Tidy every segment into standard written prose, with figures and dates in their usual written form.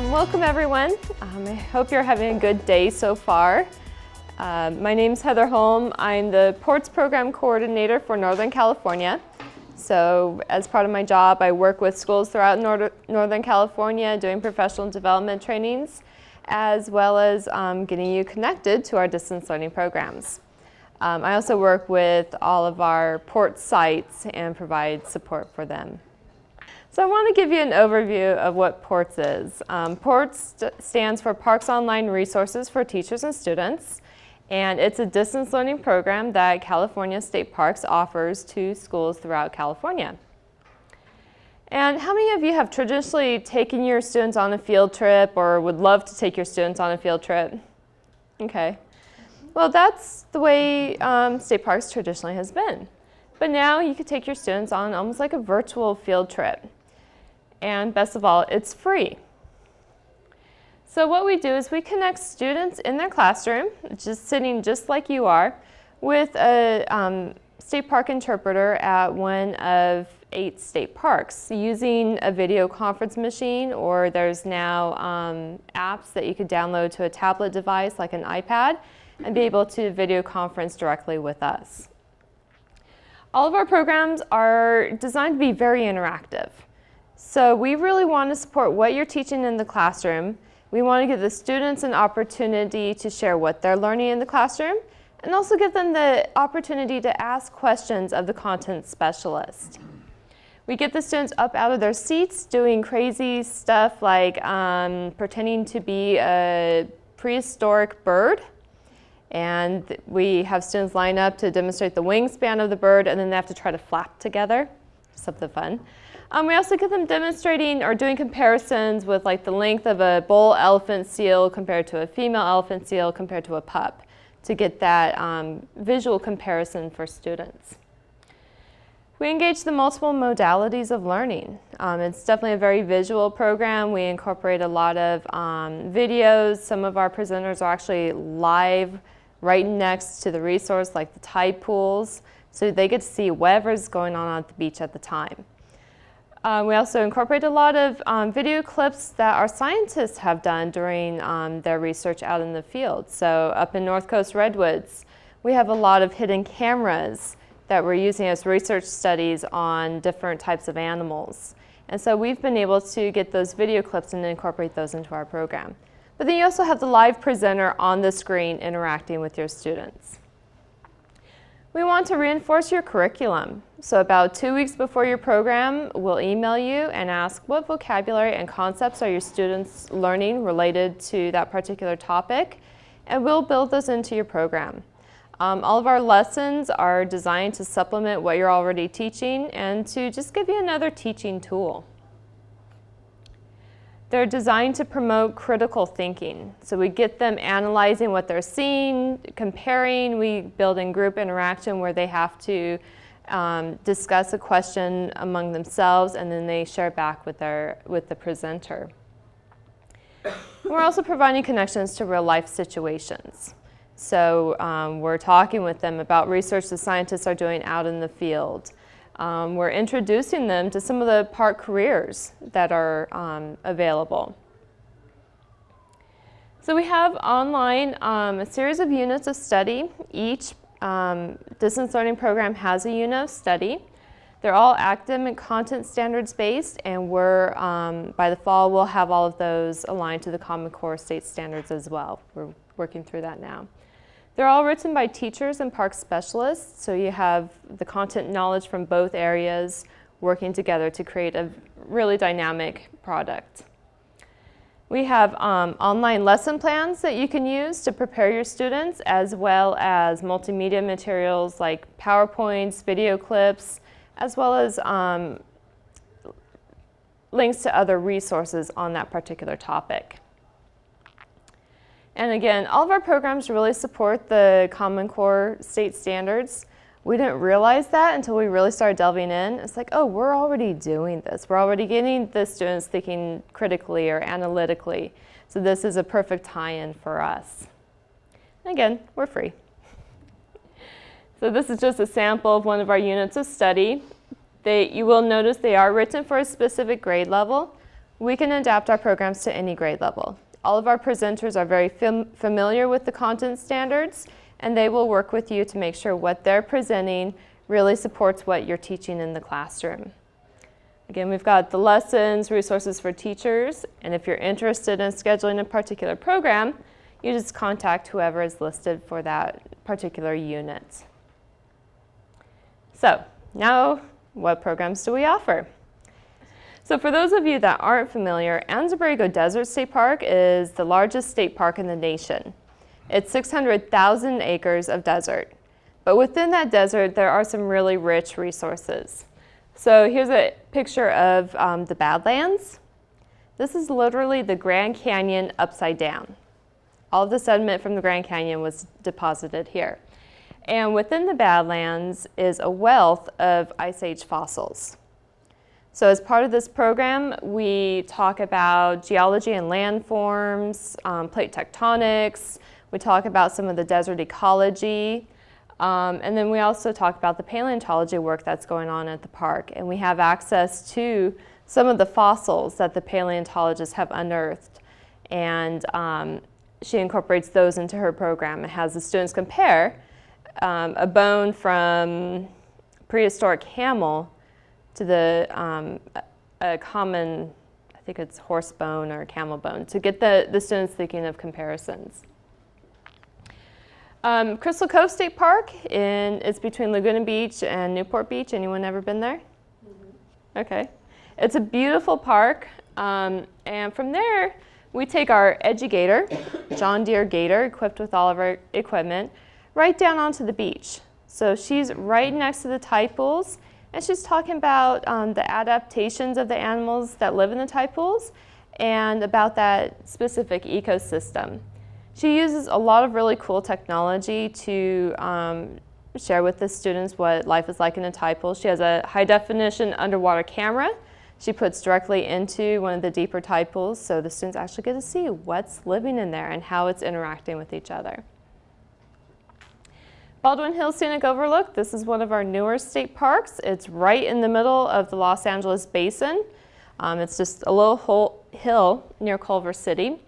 Welcome everyone. I hope you're having a good day so far. My name's Heather Holm. I'm the Ports Program Coordinator for Northern California. So as part of my job, I work with schools throughout Northern California doing professional development trainings, as well as getting you connected to our distance learning programs. I also work with all of our port sites and provide support for them. So I want to give you an overview of what PORTS is. PORTS stands for Parks Online Resources for Teachers and Students, and it's a distance learning program that California State Parks offers to schools throughout California. And how many of you have traditionally taken your students on a field trip or would love to take your students on a field trip? Okay. Well, that's the way State Parks traditionally has been. But now you could take your students on almost like a virtual field trip. And best of all, it's free. So what we do is we connect students in their classroom, just sitting just like you are, with a state park interpreter at one of 8 state parks using a video conference machine, or there's now apps that you could download to a tablet device like an iPad and be able to video conference directly with us. All of our programs are designed to be very interactive. So we really want to support what you're teaching in the classroom. We want to give the students an opportunity to share what they're learning in the classroom, and also give them the opportunity to ask questions of the content specialist. We get the students up out of their seats doing crazy stuff like pretending to be a prehistoric bird. And we have students line up to demonstrate the wingspan of the bird, and then they have to try to flap together. Something fun. We also get them demonstrating or doing comparisons with like the length of a bull elephant seal compared to a female elephant seal compared to a pup to get that visual comparison for students. We engage the multiple modalities of learning. It's definitely a very visual program. We incorporate a lot of videos. Some of our presenters are actually live right next to the resource, like the tide pools, so they get to see whatever's going on at the beach at the time. We also incorporate a lot of video clips that our scientists have done during their research out in the field. So up in North Coast Redwoods, we have a lot of hidden cameras that we're using as research studies on different types of animals. And so we've been able to get those video clips and incorporate those into our program. But then you also have the live presenter on the screen interacting with your students. We want to reinforce your curriculum. So about 2 weeks before your program, we'll email you and ask what vocabulary and concepts are your students learning related to that particular topic, and we'll build those into your program. All of our lessons are designed to supplement what you're already teaching and to just give you another teaching tool. They're designed to promote critical thinking. So we get them analyzing what they're seeing, comparing. We build in group interaction where they have to discuss a question among themselves, and then they share back with the presenter. We're also providing connections to real life situations. So we're talking with them about research the scientists are doing out in the field. We're introducing them to some of the park careers that are available. So we have online a series of units of study. Each distance learning program has a unit of study. They're all academic content standards based, and we're, by the fall, we'll have all of those aligned to the Common Core state standards as well. We're working through that now. They're all written by teachers and park specialists, so you have the content knowledge from both areas working together to create a really dynamic product. We have online lesson plans that you can use to prepare your students, as well as multimedia materials like PowerPoints, video clips, as well as links to other resources on that particular topic. And again, all of our programs really support the Common Core state standards. We didn't realize that until we really started delving in. It's like, oh, we're already doing this. We're already getting the students thinking critically or analytically. So this is a perfect tie-in for us. And again, we're free. So this is just a sample of one of our units of study. You will notice they are written for a specific grade level. we can adapt our programs to any grade level. All of our presenters are very familiar with the content standards, and they will work with you to make sure what they're presenting really supports what you're teaching in the classroom. Again, we've got the lessons, resources for teachers, and if you're interested in scheduling a particular program, you just contact whoever is listed for that particular unit. So now, what programs do we offer? So for those of you that aren't familiar, Anza-Borrego Desert State Park is the largest state park in the nation. It's 600,000 acres of desert. But within that desert, there are some really rich resources. So here's a picture of the Badlands. This is literally the Grand Canyon upside down. All of the sediment from the Grand Canyon was deposited here. And within the Badlands is a wealth of Ice Age fossils. So as part of this program, we talk about geology and landforms, plate tectonics, we talk about some of the desert ecology, and then we also talk about the paleontology work that's going on at the park. And we have access to some of the fossils that the paleontologists have unearthed. And she incorporates those into her program and has the students compare a bone from prehistoric camel to the a common, I think it's horse bone or camel bone, to get the students thinking of comparisons. Crystal Cove State Park, it's between Laguna Beach and Newport Beach. Anyone ever been there? Mm-hmm. Okay. It's a beautiful park, and from there, we take our Edugator, John Deere Gator, equipped with all of our equipment, right down onto the beach. So she's right next to the tide pools, and she's talking about the adaptations of the animals that live in the tide pools and about that specific ecosystem. She uses a lot of really cool technology to share with the students what life is like in a tide pool. She has a high-definition underwater camera she puts directly into one of the deeper tide pools, so the students actually get to see what's living in there and how it's interacting with each other. Baldwin Hills Scenic Overlook, this is one of our newer state parks. It's right in the middle of the Los Angeles Basin. It's just a little hill near Culver City.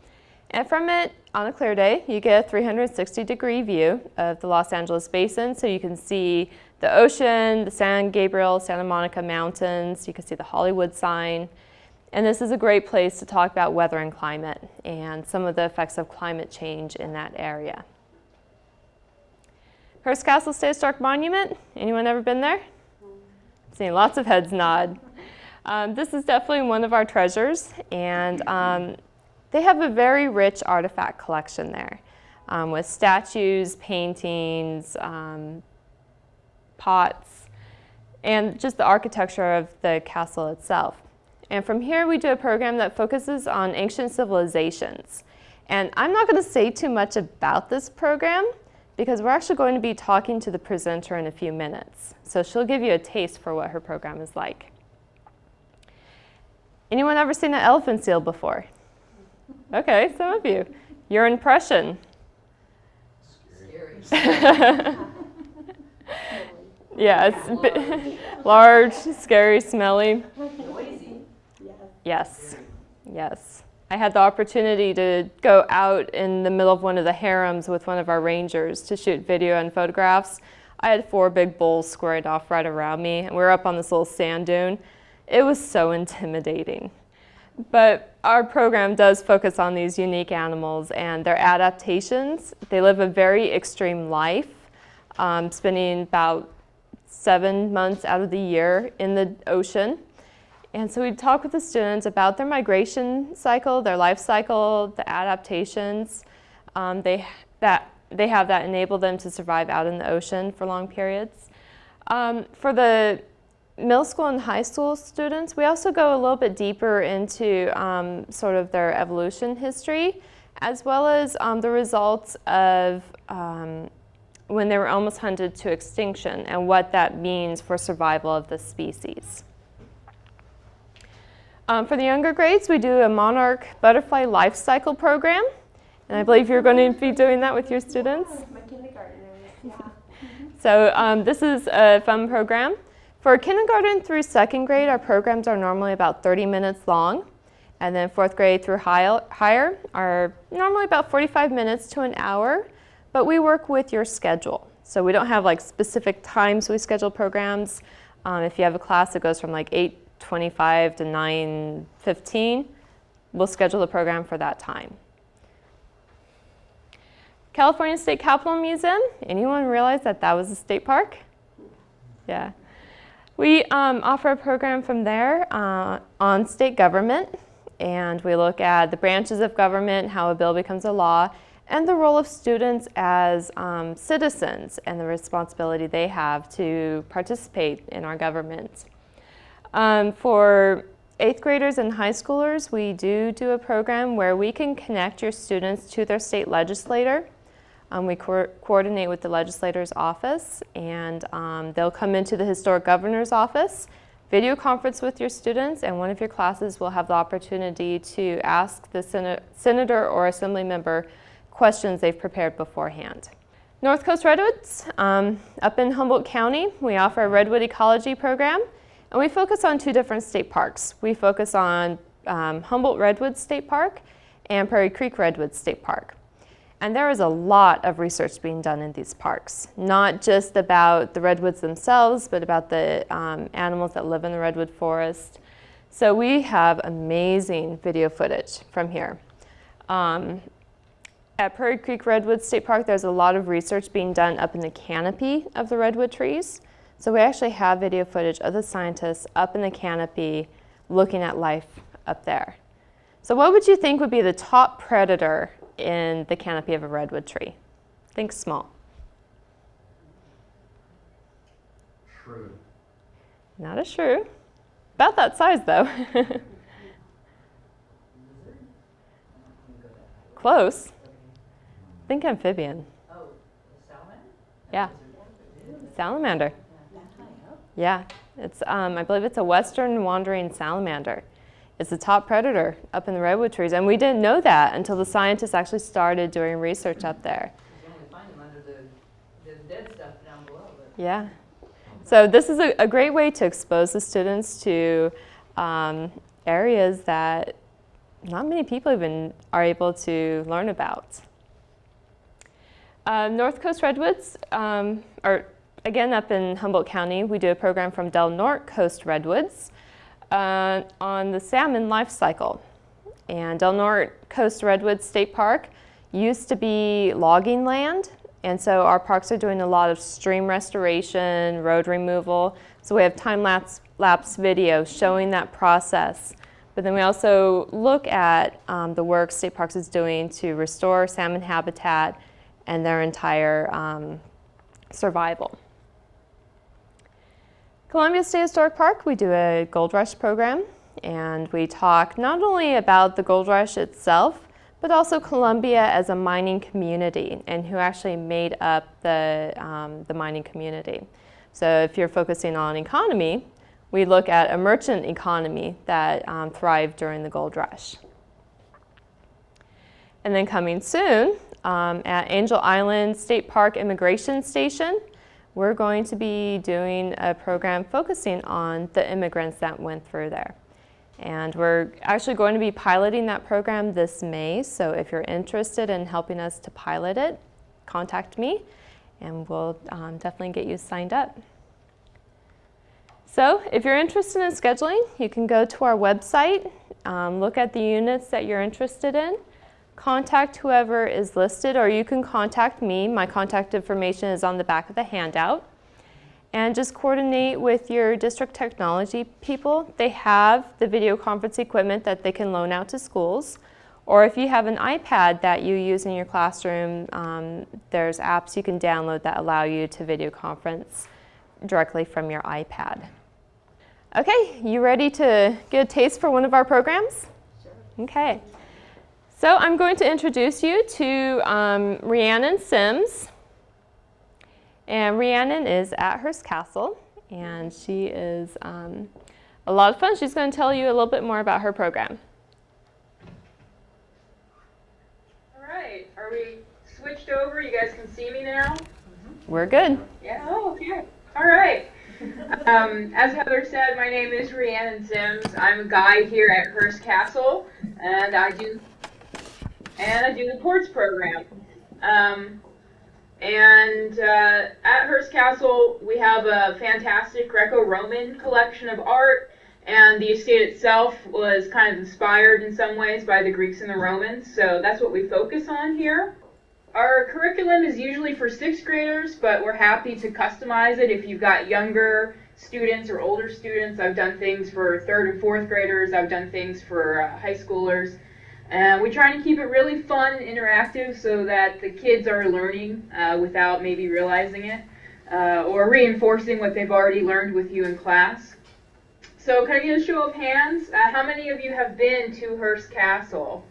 And from it, on a clear day, you get a 360-degree view of the Los Angeles Basin, so you can see the ocean, the San Gabriel, Santa Monica Mountains, you can see the Hollywood sign. And this is a great place to talk about weather and climate and some of the effects of climate change in that area. Hearst Castle State Historic Monument, anyone ever been there? Seeing lots of heads nod. This is definitely one of our treasures, and they have a very rich artifact collection there with statues, paintings, pots, and just the architecture of the castle itself. And from here we do a program that focuses on ancient civilizations. And I'm not going to say too much about this program because we're actually going to be talking to the presenter in a few minutes. So she'll give you a taste for what her program is like. Anyone ever seen an elephant seal before? Okay, some of you. Your impression? Scary. Yeah, it's a bit large, scary, smelly. Noisy. Yes, yes. I had the opportunity to go out in the middle of one of the harems with one of our rangers to shoot video and photographs. I had 4 big bulls squared off right around me, and we were up on this little sand dune. It was so intimidating. But our program does focus on these unique animals and their adaptations. They live a very extreme life, spending about 7 months out of the year in the ocean. And so we talk with the students about their migration cycle, their life cycle, the adaptations they have that enable them to survive out in the ocean for long periods. For the middle school and high school students, we also go a little bit deeper into sort of their evolution history, as well as the results of when they were almost hunted to extinction and what that means for survival of the species. For the younger grades, we do a monarch butterfly life cycle program, and I believe you're going to be doing that with your students. My kindergartners, yeah. So this is a fun program. For kindergarten through 2nd grade, our programs are normally about 30 minutes long, And then 4th grade through higher are normally about 45 minutes to an hour, but we work with your schedule. So we don't have like specific times we schedule programs. If you have a class that goes from like 8:25 to 9:15, we'll schedule the program for that time. California State Capitol Museum, anyone realize that that was a state park? Yeah. We offer a program from there on state government, and we look at the branches of government, how a bill becomes a law, and the role of students as citizens and the responsibility they have to participate in our government. For 8th graders and high schoolers, we do a program where we can connect your students to their state legislator. We coordinate with the legislator's office, and they'll come into the historic governor's office, video conference with your students, and one of your classes will have the opportunity to ask the senator or assembly member questions they've prepared beforehand. North Coast Redwoods, up in Humboldt County, we offer a redwood ecology program, and we focus on 2 different state parks. We focus on Humboldt Redwoods State Park and Prairie Creek Redwoods State Park. And there is a lot of research being done in these parks, not just about the redwoods themselves, but about the animals that live in the redwood forest. So we have amazing video footage from here. At Prairie Creek Redwoods State Park, there's a lot of research being done up in the canopy of the redwood trees. So we actually have video footage of the scientists up in the canopy looking at life up there. So what would you think would be the top predator in the canopy of a redwood tree? Think small. Shrew. Not a shrew. About that size though. Close. Think amphibian. Oh, salmon? Yeah. Salamander. Yeah. It's I believe it's a western wandering salamander. It's the top predator up in the redwood trees, and we didn't know that until the scientists actually started doing research up there. You only find them under the dead stuff down below. But Yeah. So this is a great way to expose the students to areas that not many people even are able to learn about. North Coast Redwoods, or again up in Humboldt County, we do a program from Del Norte Coast Redwoods on the salmon life cycle. And Del Norte Coast Redwoods State Park used to be logging land, and so our parks are doing a lot of stream restoration, road removal. So we have time-lapse video showing that process. But then we also look at the work State Parks is doing to restore salmon habitat and their entire survival. Columbia State Historic Park, we do a Gold Rush program, and we talk not only about the Gold Rush itself, but also Columbia as a mining community and who actually made up the mining community. So if you're focusing on economy, we look at a merchant economy that thrived during the Gold Rush. And then coming soon, at Angel Island State Park Immigration Station, we're going to be doing a program focusing on the immigrants that went through there. And we're actually going to be piloting that program this May, so if you're interested in helping us to pilot it, contact me, and we'll definitely get you signed up. So if you're interested in scheduling, you can go to our website, look at the units that you're interested in, contact whoever is listed, or you can contact me. My contact information is on the back of the handout. And just coordinate with your district technology people. They have the video conference equipment that they can loan out to schools. Or if you have an iPad that you use in your classroom, there's apps you can download that allow you to video conference directly from your iPad. Okay, you ready to get a taste for one of our programs? sure. Okay. So I'm going to introduce you to Rhiannon Sims. And Rhiannon is at Hearst Castle, and she is a lot of fun. She's going to tell you a little bit more about her program. All right, are we switched over? You guys can see me now? We're good. Yeah, oh, okay. All right. As Heather said, my name is Rhiannon Sims. I'm a guide here at Hearst Castle, and I do the ports program. At Hearst Castle, we have a fantastic Greco-Roman collection of art, and the estate itself was kind of inspired in some ways by the Greeks and the Romans, so that's what we focus on here. Our curriculum is usually for 6th graders, but we're happy to customize it if you've got younger students or older students. I've done things for 3rd and 4th graders. I've done things for high schoolers. And we try to keep it really fun and interactive so that the kids are learning without maybe realizing it or reinforcing what they've already learned with you in class. So can I get a show of hands? How many of you have been to Hearst Castle?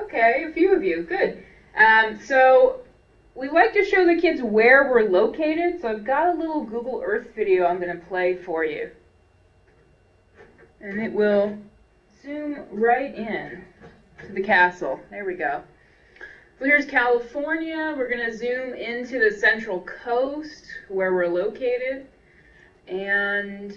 Okay, a few of you. Good. So we like to show the kids where we're located. So I've got a little Google Earth video I'm going to play for you. And it will zoom right in to the castle. There we go. So here's California. We're going to zoom into the Central Coast where we're located. And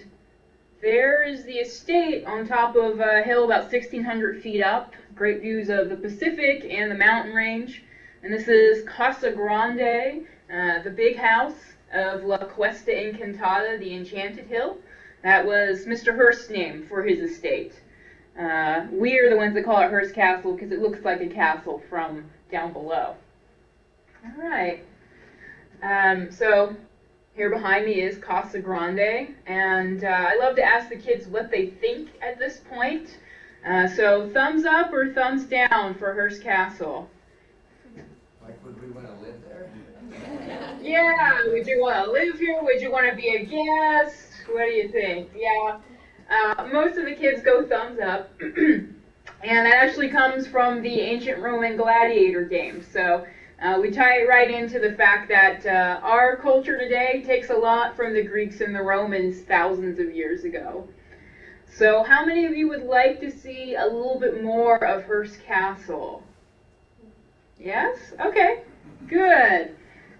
there is the estate on top of a hill about 1,600 feet up. Great views of the Pacific and the mountain range. And this is Casa Grande, the big house of La Cuesta Encantada, the Enchanted Hill. That was Mr. Hearst's name for his estate. We are the ones that call it Hearst Castle because it looks like a castle from down below. All right. So here behind me is Casa Grande, and I love to ask the kids what they think at this point. So thumbs up or thumbs down for Hearst Castle? Like, would we want to live there? Yeah, would you want to live here? Would you want to be a guest? What do you think? Yeah, most of the kids go thumbs up. And that actually comes from the ancient Roman gladiator games. So we tie it right into the fact that our culture today takes a lot from the Greeks and the Romans thousands of years ago. So how many of you would like to see a little bit more of Hearst Castle? Yes? Okay, good.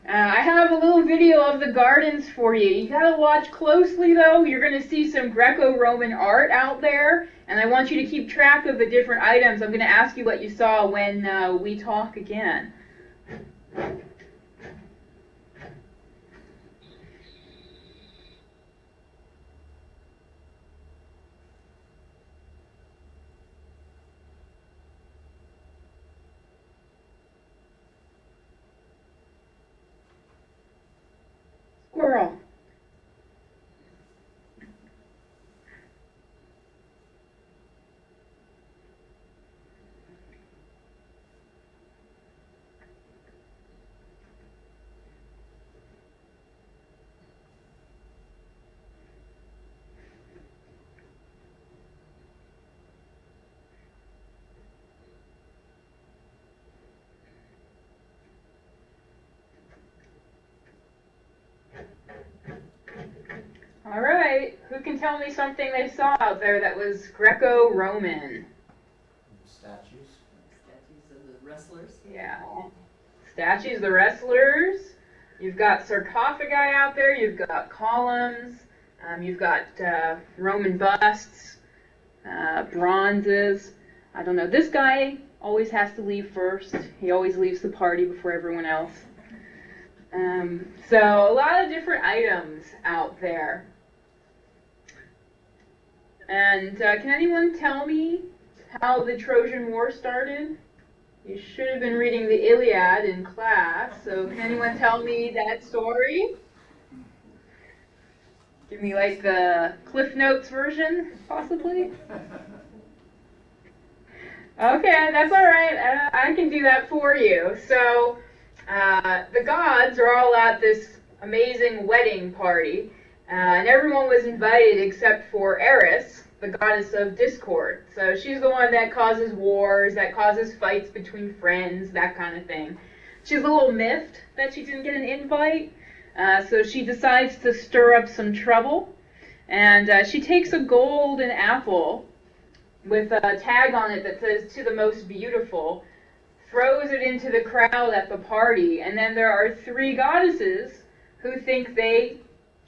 I have a little video of the gardens for you. You gotta watch closely though. You're gonna see some Greco-Roman art out there, and I want you to keep track of the different items. I'm gonna ask you what you saw when we talk again. Squirrel. All right, who can tell me something they saw out there that was Greco-Roman? Statues. Statues of the wrestlers. Yeah. Statues of the wrestlers. You've got sarcophagi out there. You've got columns. You've got Roman busts, bronzes. I don't know. This guy always has to leave first. He always leaves the party before everyone else. So a lot of different items out there. And can anyone tell me how the Trojan War started? You should have been reading the Iliad in class, so can anyone tell me that story? Give me like the Cliff Notes version, possibly? Okay, that's all right. I can do that for you. So the gods are all at this amazing wedding party, and everyone was invited except for Eris, the goddess of discord. So she's the one that causes wars, that causes fights between friends, that kind of thing. She's a little miffed that she didn't get an invite, so she decides to stir up some trouble, and she takes a golden apple with a tag on it that says, "To the most beautiful," throws it into the crowd at the party, and then there are 3 goddesses who think they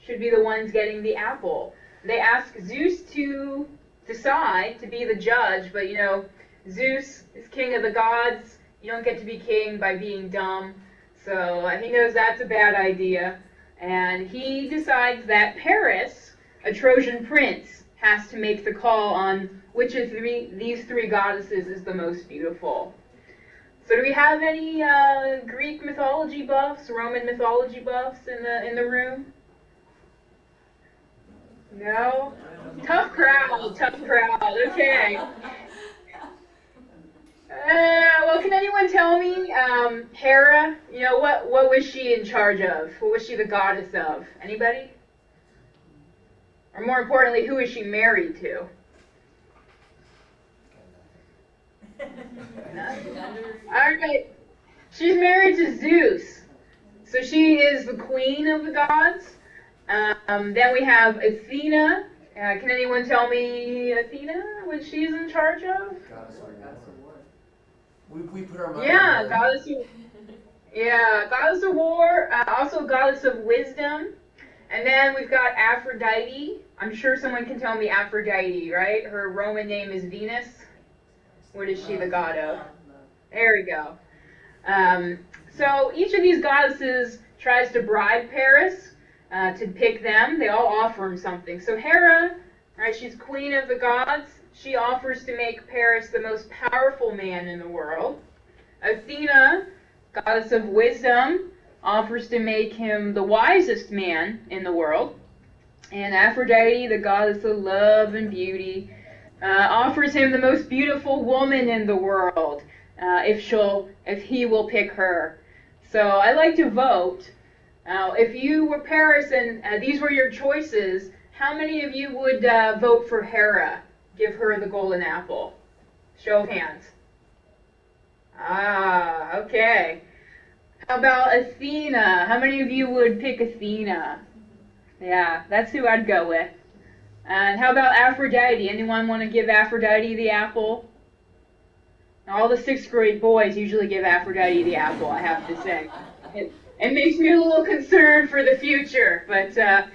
should be the ones getting the apple. They ask Zeus to decide, to be the judge, but you know, Zeus is king of the gods. You don't get to be king by being dumb. So he knows that's a bad idea. And he decides that Paris, a Trojan prince, has to make the call on which of these three goddesses is the most beautiful. So do we have any Greek mythology buffs, Roman mythology buffs in the room? No? Tough crowd, okay. Well, can anyone tell me, Hera, you know, what was she in charge of? What was she the goddess of? Anybody? Or more importantly, who is she married to? Alright, she's married to Zeus. So she is the queen of the gods. Then we have Athena. Can anyone tell me Athena, what she's in charge of? Goddess of war. We put our money Yeah, on her. goddess of war, also goddess of wisdom. And then we've got Aphrodite. I'm sure someone can tell me Aphrodite, right? Her Roman name is Venus. What is she the god of? There we go. So each of these goddesses tries to bribe Paris to pick them. They all offer him something. So Hera, right, she's queen of the gods. She offers to make Paris the most powerful man in the world. Athena, goddess of wisdom, offers to make him the wisest man in the world. And Aphrodite, the goddess of love and beauty, offers him the most beautiful woman in the world, if he will pick her. So I like to vote. If you were Paris and these were your choices, how many of you would vote for Hera? Give her the golden apple. Show of hands. Ah, okay. How about Athena? How many of you would pick Athena? Yeah, that's who I'd go with. And how about Aphrodite? Anyone want to give Aphrodite the apple? All the 6th grade boys usually give Aphrodite the apple, I have to say. It makes me a little concerned for the future, but them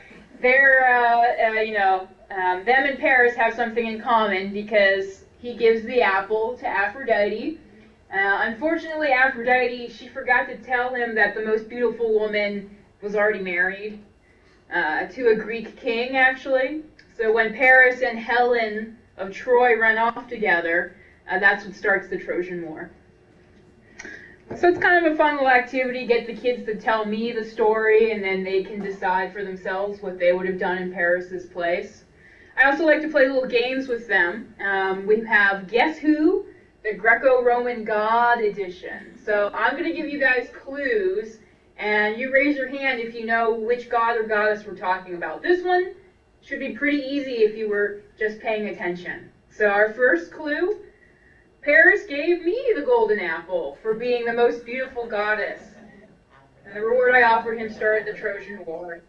and Paris have something in common because he gives the apple to Aphrodite. Unfortunately, Aphrodite, she forgot to tell him that the most beautiful woman was already married to a Greek king, actually. So when Paris and Helen of Troy run off together, that's what starts the Trojan War. So it's kind of a fun little activity, get the kids to tell me the story, and then they can decide for themselves what they would have done in Paris's place. I also like to play little games with them. We have Guess Who, the Greco-Roman God edition. So I'm going to give you guys clues, and you raise your hand if you know which god or goddess we're talking about. This one should be pretty easy if you were just paying attention. So our first clue, Paris gave me the golden apple for being the most beautiful goddess. And the reward I offered him started the Trojan War.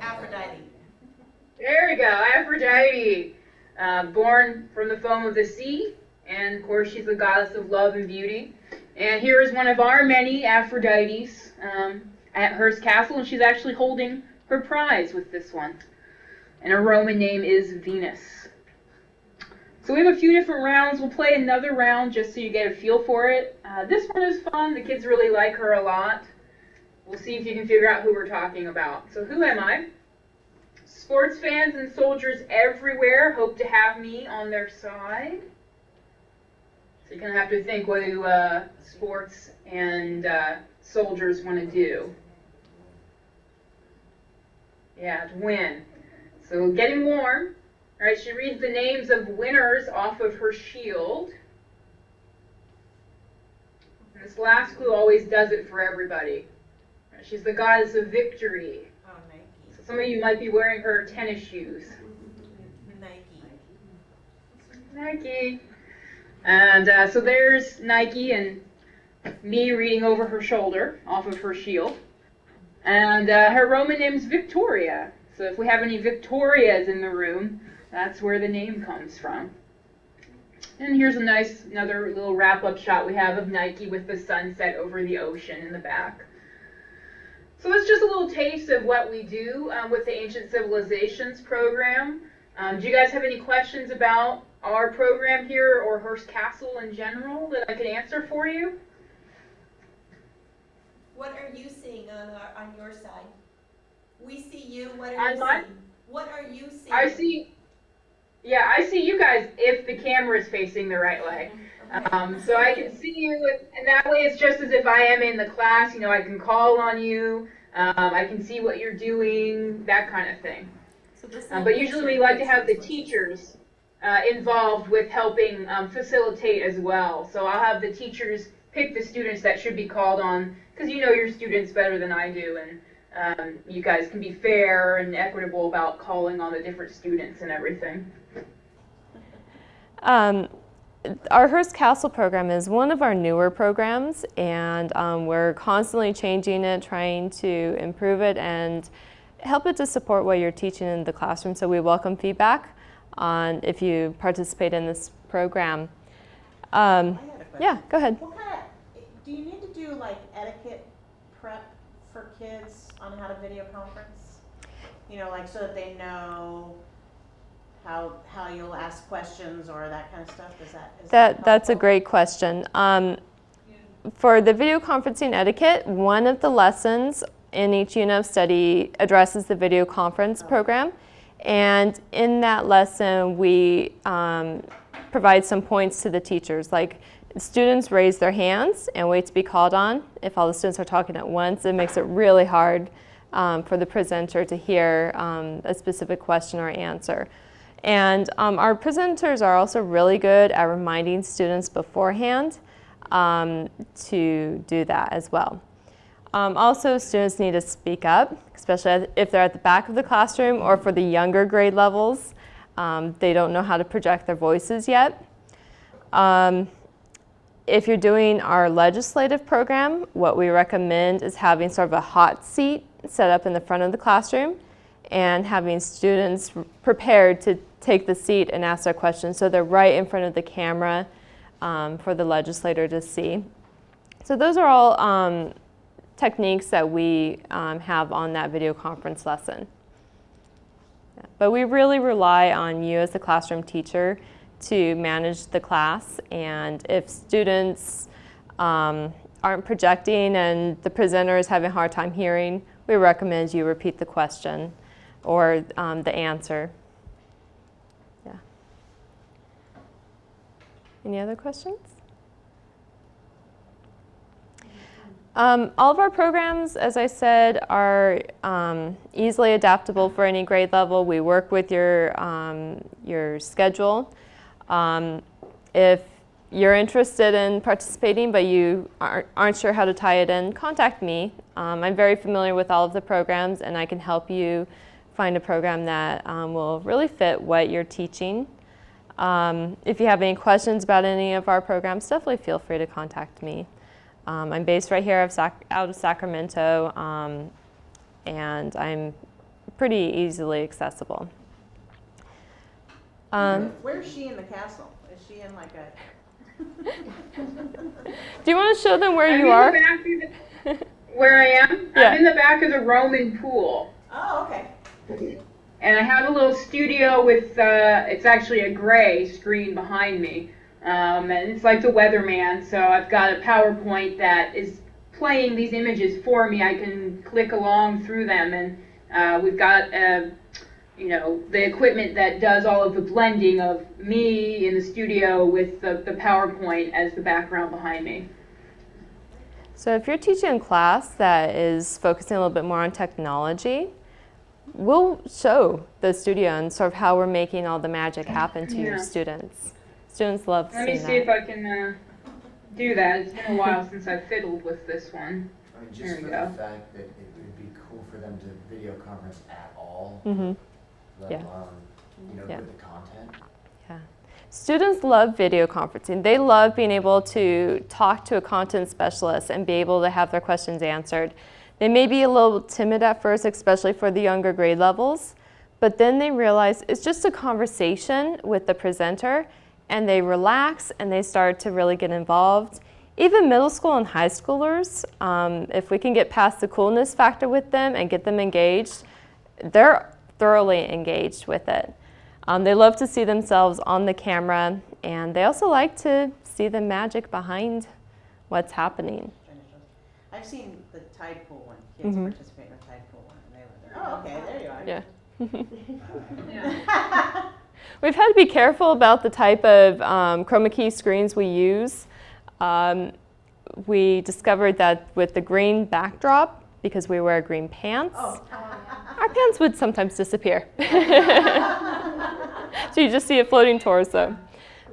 Aphrodite. There we go, Aphrodite. Born from the foam of the sea, and of course she's the goddess of love and beauty. And here is one of our many Aphrodites at Hearst Castle, and she's actually holding her prize with this one. And her Roman name is Venus. So we have a few different rounds. We'll play another round just so you get a feel for it. This one is fun. The kids really like her a lot. We'll see if you can figure out who we're talking about. So who am I? Sports fans and soldiers everywhere hope to have me on their side. So you're going to have to think what do sports and soldiers want to do. Yeah, to win. So getting warm. All right, she reads the names of winners off of her shield. And this last clue always does it for everybody. She's the goddess of victory. Oh, Nike. So some of you might be wearing her tennis shoes. Nike. And so there's Nike and me reading over her shoulder off of her shield. And her Roman name's Victoria. So if we have any Victorias in the room, that's where the name comes from. And here's another little wrap-up shot we have of Nike with the sunset over the ocean in the back. So that's just a little taste of what we do with the Ancient Civilizations program. Do you guys have any questions about our program here or Hearst Castle in general that I could answer for you? What are you seeing on your side? We see you. What are On you my- seeing? What are you seeing? I see you guys if the camera is facing the right way. So I can see you, and that way it's just as if I am in the class. You know, I can call on you. I can see what you're doing, that kind of thing. So this But usually we like to have the teachers involved with helping facilitate as well. So I'll have the teachers pick the students that should be called on, because you know your students better than I do, and you guys can be fair and equitable about calling on the different students and everything. Our Hearst Castle program is one of our newer programs, and we're constantly changing it, trying to improve it and help it to support what you're teaching in the classroom. So we welcome feedback on if you participate in this program. I had a question. Yeah, go ahead. What kind of, do you need to do like etiquette prep for kids on how to video conference? You know, like so that they know how you'll ask questions or that kind of stuff? Is that That's a helpful? great question. For the video conferencing etiquette, one of the lessons in each unit of study addresses the video conference program. And in that lesson, we provide some points to the teachers. Like, students raise their hands and wait to be called on. If all the students are talking at once, it makes it really hard for the presenter to hear a specific question or answer. And our presenters are also really good at reminding students beforehand to do that as well. Also, students need to speak up, especially if they're at the back of the classroom or for the younger grade levels. They don't know how to project their voices yet. If you're doing our legislative program, what we recommend is having sort of a hot seat set up in the front of the classroom and having students prepared to take the seat and ask their questions. So they're right in front of the camera for the legislator to see. So those are all techniques that we have on that video conference lesson. Yeah. But we really rely on you as the classroom teacher to manage the class, and if students aren't projecting and the presenter is having a hard time hearing, we recommend you repeat the question or the answer. Yeah. Any other questions? All of our programs, as I said, are easily adaptable for any grade level. We work with your schedule. If you're interested in participating but you aren't sure how to tie it in, contact me. I'm very familiar with all of the programs, and I can help you find a program that will really fit what you're teaching. If you have any questions about any of our programs, definitely feel free to contact me. I'm based right here out of Sacramento, and I'm pretty easily accessible. Where's she in the castle? Is she in like a... Do you want to show them where I'm you in are? the back of the, where I am? Yeah. I'm in the back of the Roman pool. Oh, okay. And I have a little studio with, it's actually a gray screen behind me. And it's like the weatherman, so I've got a PowerPoint that is playing these images for me. I can click along through them, and we've got, the equipment that does all of the blending of me in the studio with the PowerPoint as the background behind me. So if you're teaching a class that is focusing a little bit more on technology, we'll show the studio and sort of how we're making all the magic happen to your students. Students love seeing that. Let me see if I can do that. It's been a while since I've fiddled with this one. I mean, just There we for go. the fact that it would be cool for them to video conference at all, Mm-hmm. let Yeah. alone, Yeah. with the content. Yeah. Students love video conferencing. They love being able to talk to a content specialist and be able to have their questions answered. They may be a little timid at first, especially for the younger grade levels, but then they realize it's just a conversation with the presenter, and they relax and they start to really get involved. even middle school and high schoolers, if we can get past the coolness factor with them and get them engaged, they're thoroughly engaged with it. They love to see themselves on the camera, and they also like to see the magic behind what's happening. I've seen the tide pool one. Kids participate in the tide pool one, and they were there. Oh, okay, there you are. Yeah. We've had to be careful about the type of chroma key screens we use. We discovered that with the green backdrop, because we wear green pants, our pants would sometimes disappear. So you just see a floating torso.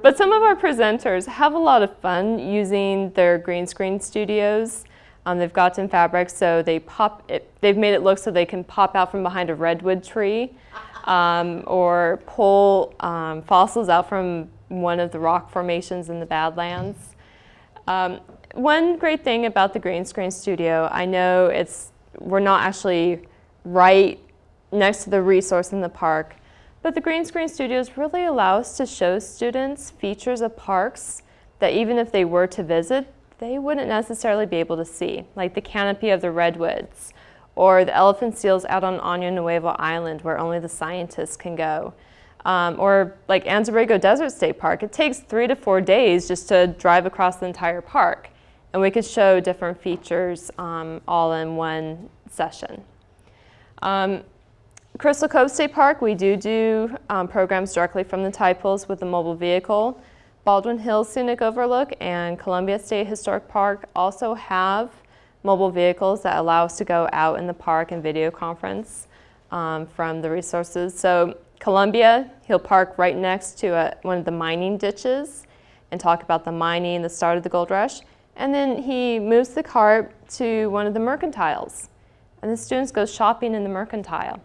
But some of our presenters have a lot of fun using their green screen studios. They've gotten fabric, so they've made it look so they can pop out from behind a redwood tree, or pull fossils out from one of the rock formations in the Badlands. One great thing about the green screen studio, I know we're not actually right next to the resource in the park, but the green screen studios really allow us to show students features of parks that even if they were to visit, they wouldn't necessarily be able to see, like the canopy of the redwoods, or the elephant seals out on Año Nuevo Island where only the scientists can go. Or like Anza-Borrego Desert State Park, it takes 3 to 4 days just to drive across the entire park. And we could show different features all in one session. Crystal Cove State Park, we do programs directly from the tide pools with the mobile vehicle. Baldwin Hills Scenic Overlook and Columbia State Historic Park also have mobile vehicles that allow us to go out in the park and video conference from the resources. So Columbia, he'll park right next to one of the mining ditches and talk about the mining, the start of the gold rush. And then he moves the cart to one of the mercantiles. And the students go shopping in the mercantile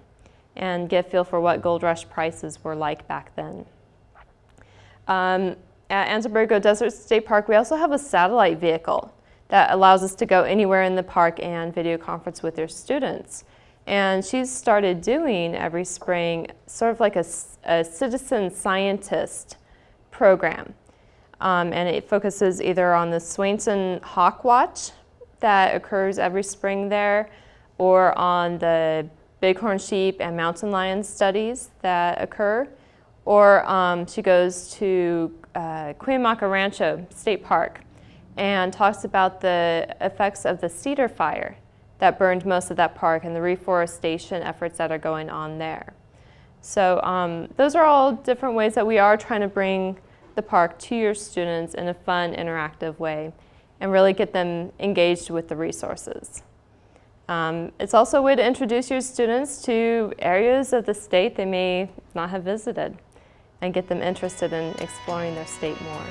and get a feel for what gold rush prices were like back then. At Anza-Borrego Desert State Park, we also have a satellite vehicle that allows us to go anywhere in the park and video conference with their students. And she's started doing every spring sort of like a citizen scientist program. And it focuses either on the Swainson Hawk Watch that occurs every spring there, or on the bighorn sheep and mountain lion studies that occur, or she goes to Cuyamaca Rancho State Park and talks about the effects of the cedar fire that burned most of that park and the reforestation efforts that are going on there. So those are all different ways that we are trying to bring the park to your students in a fun, interactive way and really get them engaged with the resources. It's also a way to introduce your students to areas of the state they may not have visited and get them interested in exploring their state more.